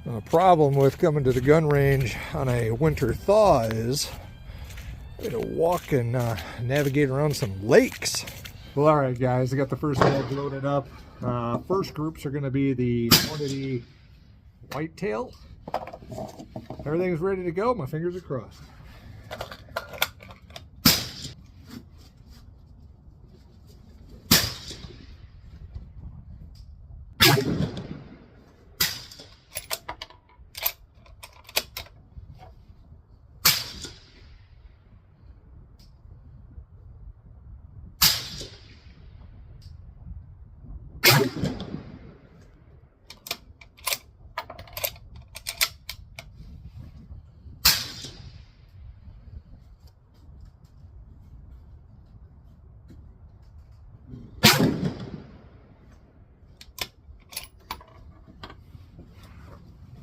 The problem with coming to the gun range on a winter thaw is I had to walk and navigate around some lakes. Well, all right, guys, I got the first bag loaded up. First groups are going to be the Hornady whitetail. Everything's ready to go. My fingers are crossed.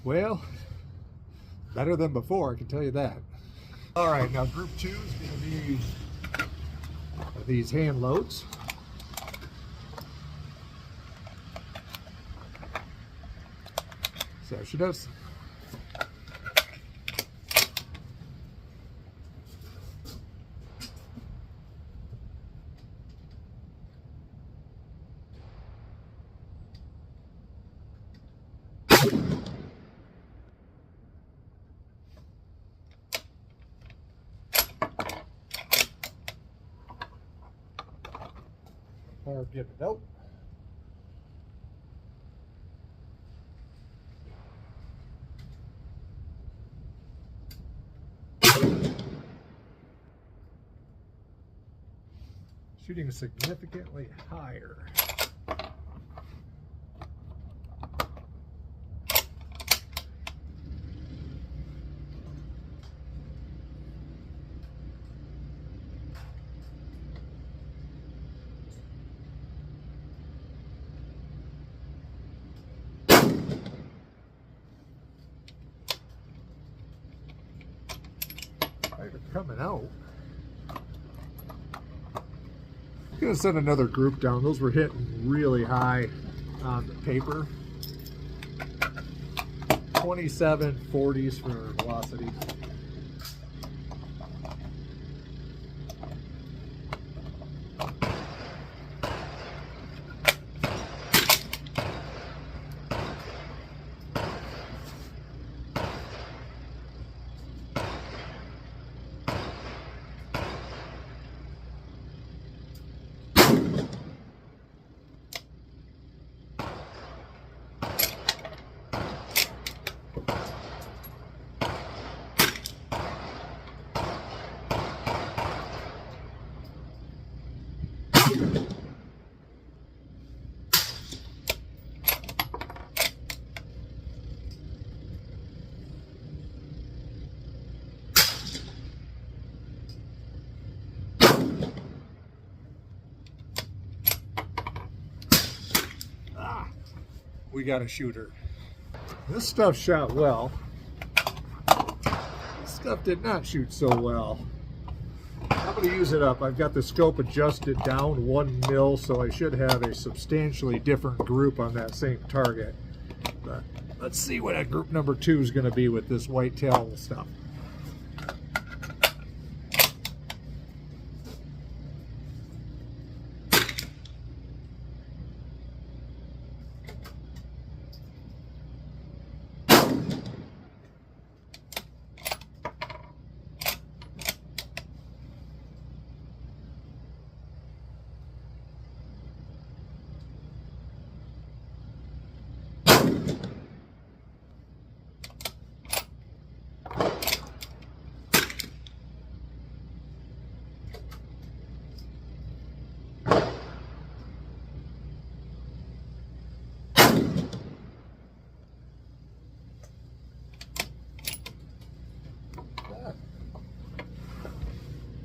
Well, better than before, I can tell you that. All right, now group 2 is going to be these hand loads. So she does. Or give it out. Shooting significantly higher. Coming out. I'm gonna send another group down. Those were hitting really high on the paper. 27 40s for velocity. We got a shooter. This stuff shot well. This stuff did not shoot so well. I'm going to use it up. I've got the scope adjusted down 1 mil, so I should have a substantially different group on that same target. But let's see what a group number 2 is going to be with this whitetail stuff.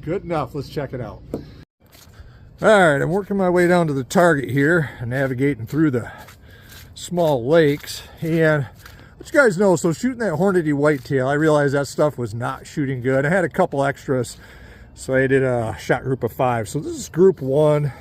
Good enough. Let's check it out. All right, I'm working my way down to the target here and navigating through the small lakes. And let you guys know, so shooting that Hornady whitetail, I realized that stuff was not shooting good. I had a couple extras, so I did a shot group of 5. So this is group 1.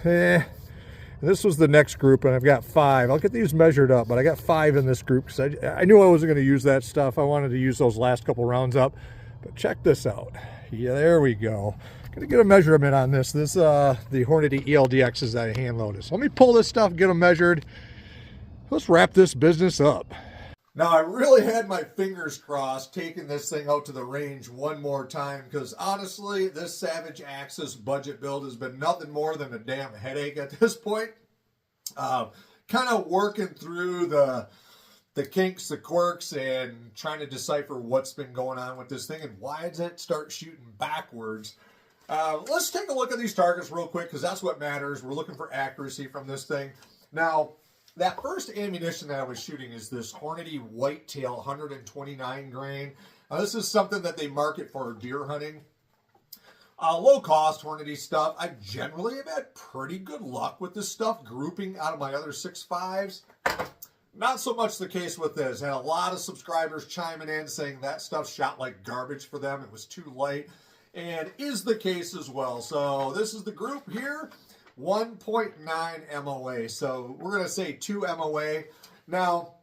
And this was the next group, and I've got 5. I'll get these measured up, but I got 5 in this group because I knew I wasn't going to use that stuff. I wanted to use those last couple rounds up. But check this out. Yeah, there we go. Gonna get a measurement on this. This the Hornady ELDXs that I hand loaded. So let me pull this stuff, get them measured. Let's wrap this business up. Now, I really had my fingers crossed taking this thing out to the range one more time because honestly, this Savage Axis budget build has been nothing more than a damn headache at this point. Kind of working through the kinks, the quirks, and trying to decipher what's been going on with this thing and why does it start shooting backwards. Let's take a look at these targets real quick because that's what matters. We're looking for accuracy from this thing. Now, that first ammunition that I was shooting is this Hornady Whitetail 129 grain. This is something that they market for deer hunting. Low cost Hornady stuff. I generally have had pretty good luck with this stuff, grouping out of my other 6.5s. Not so much the case with this. Had a lot of subscribers chiming in saying that stuff shot like garbage for them. It was too light, and is the case as well. So this is the group here. 1.9 MOA. So we're going to say 2 MOA. Now,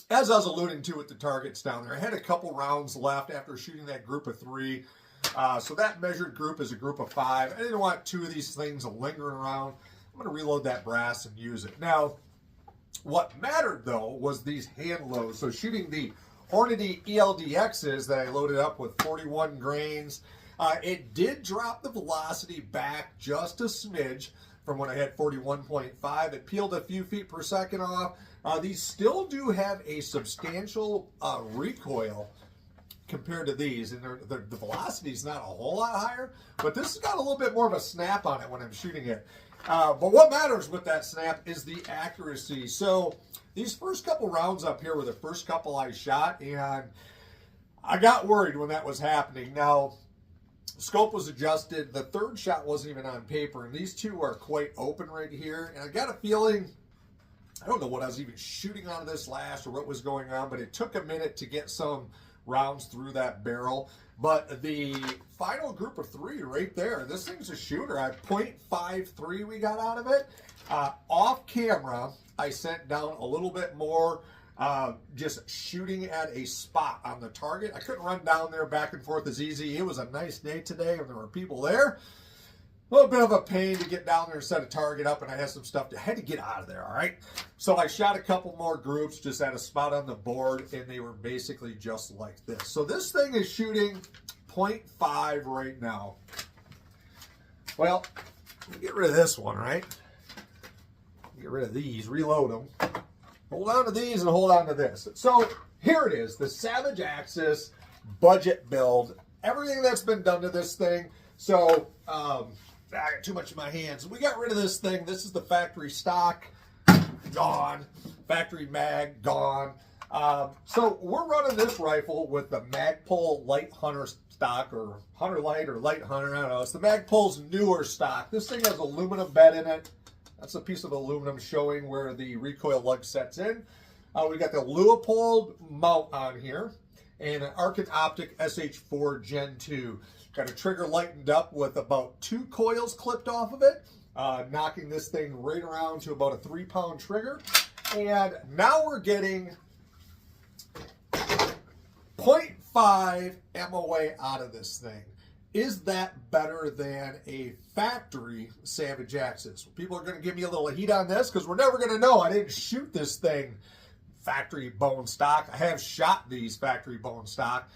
as I was alluding to with the targets down there, I had a couple rounds left after shooting that group of 3. So that measured group is a group of 5. I didn't want 2 of these things lingering around. I'm going to reload that brass and use it. Now, what mattered, though, was these hand loads. So shooting the Hornady ELDXs that I loaded up with 41 grains, it did drop the velocity back just a smidge from when I had 41.5. It peeled a few feet per second off. These still do have a substantial recoil compared to these, and the velocity is not a whole lot higher, but this has got a little bit more of a snap on it when I'm shooting it. But what matters with that snap is the accuracy. So these first couple rounds up here were the first couple I shot, and I got worried when that was happening. Now, scope was adjusted. The third shot wasn't even on paper, and these two are quite open right here. And I got a feeling, I don't know what I was even shooting on this last or what was going on, but it took a minute to get some rounds through that barrel. But the final group of 3 right there, this thing's a shooter. I .53 we got out of it. Off camera, I sent down a little bit more, just shooting at a spot on the target. I couldn't run down there back and forth as easy. It was a nice day today and there were people there. A little bit of a pain to get down there and set a target up, and I had some stuff I had to get out of there, all right? So I shot a couple more groups just at a spot on the board, and they were basically just like this. So this thing is shooting .5 right now. Well, get rid of this one, right? Get rid of these, reload them. Hold on to these and hold on to this. So here it is, the Savage Axis budget build. Everything that's been done to this thing. So, I got too much in my hands. We got rid of this thing. This is the factory stock, gone. Factory mag, gone. So we're running this rifle with the Magpul Light Hunter stock, or Hunter Light, or Light Hunter, I don't know. It's the Magpul's newer stock. This thing has aluminum bed in it. That's a piece of aluminum showing where the recoil lug sets in. We got the Leupold mount on here, and an Arctic Optic SH4 Gen 2. Got a trigger lightened up with about 2 coils clipped off of it, knocking this thing right around to about a 3-pound trigger. And now we're getting 0.5 MOA out of this thing. Is that better than a factory Savage Axis? People are going to give me a little heat on this because we're never going to know. I didn't shoot this thing factory bone stock. I have shot these factory bone stock.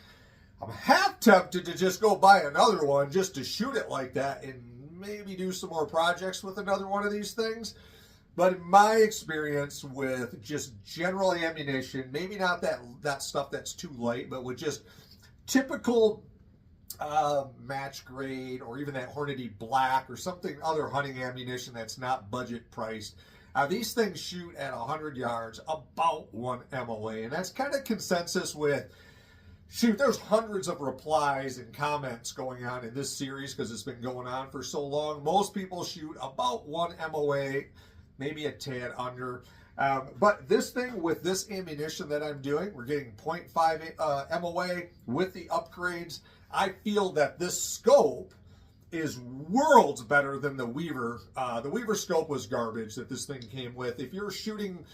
I'm half tempted to just go buy another one just to shoot it like that and maybe do some more projects with another one of these things. But in my experience with just general ammunition, maybe not that stuff that's too light, but with just typical match grade, or even that Hornady black or something other hunting ammunition that's not budget priced, these things shoot at 100 yards about 1 MOA. And that's kind of consensus with, shoot, there's hundreds of replies and comments going on in this series because it's been going on for so long. Most people shoot about 1 MOA, maybe a tad under. But this thing with this ammunition that I'm doing, we're getting 0.5 MOA with the upgrades. I feel that this scope is worlds better than the Weaver. The Weaver scope was garbage that this thing came with. If you're shooting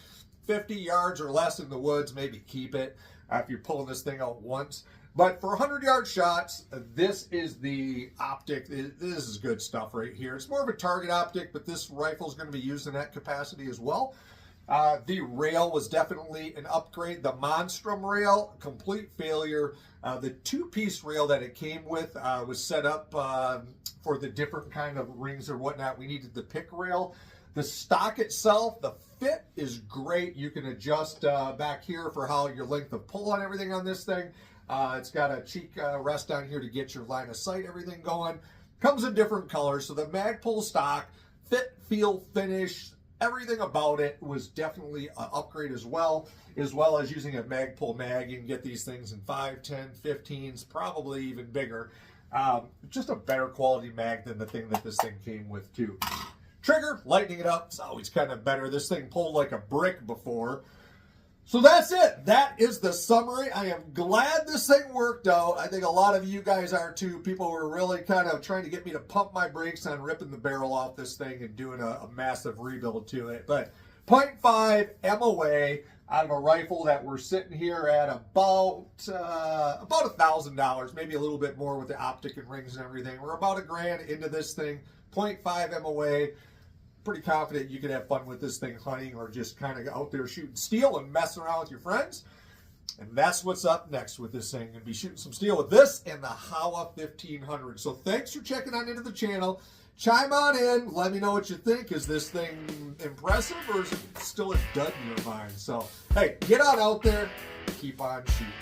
50 yards or less in the woods, maybe keep it if you're pulling this thing out once. But for 100-yard shots, this is the optic. This is good stuff right here. It's more of a target optic, but this rifle is going to be used in that capacity as well. The rail was definitely an upgrade. The Monstrum rail, complete failure. The two-piece rail that it came with was set up for the different kind of rings or whatnot. We needed the pick rail. The stock itself, the fit is great. You can adjust back here for how your length of pull on everything on this thing. It's got a cheek rest down here to get your line of sight, everything going. Comes in different colors. So the Magpul stock, fit, feel, finish, everything about it was definitely an upgrade as well as using a Magpul mag. You can get these things in 5, 10, 15s, probably even bigger. Just a better quality mag than the thing that this thing came with too. Trigger, lightening it up, it's always kind of better. This thing pulled like a brick before. So that's it. That is the summary. I am glad this thing worked out. I think a lot of you guys are too. People were really kind of trying to get me to pump my brakes on ripping the barrel off this thing and doing a massive rebuild to it. But 0.5 MOA out of a rifle that we're sitting here at about $1,000, maybe a little bit more with the optic and rings and everything. We're about $1,000 into this thing. 0.5 MOA. Pretty confident you could have fun with this thing hunting or just kind of out there shooting steel and messing around with your friends. And that's what's up next with this thing. And be shooting some steel with this and the Howa 1500. So thanks for checking on into the channel. Chime on in. Let me know what you think. Is this thing impressive or is it still a dud in your mind? So, hey, get on out there. Keep on shooting.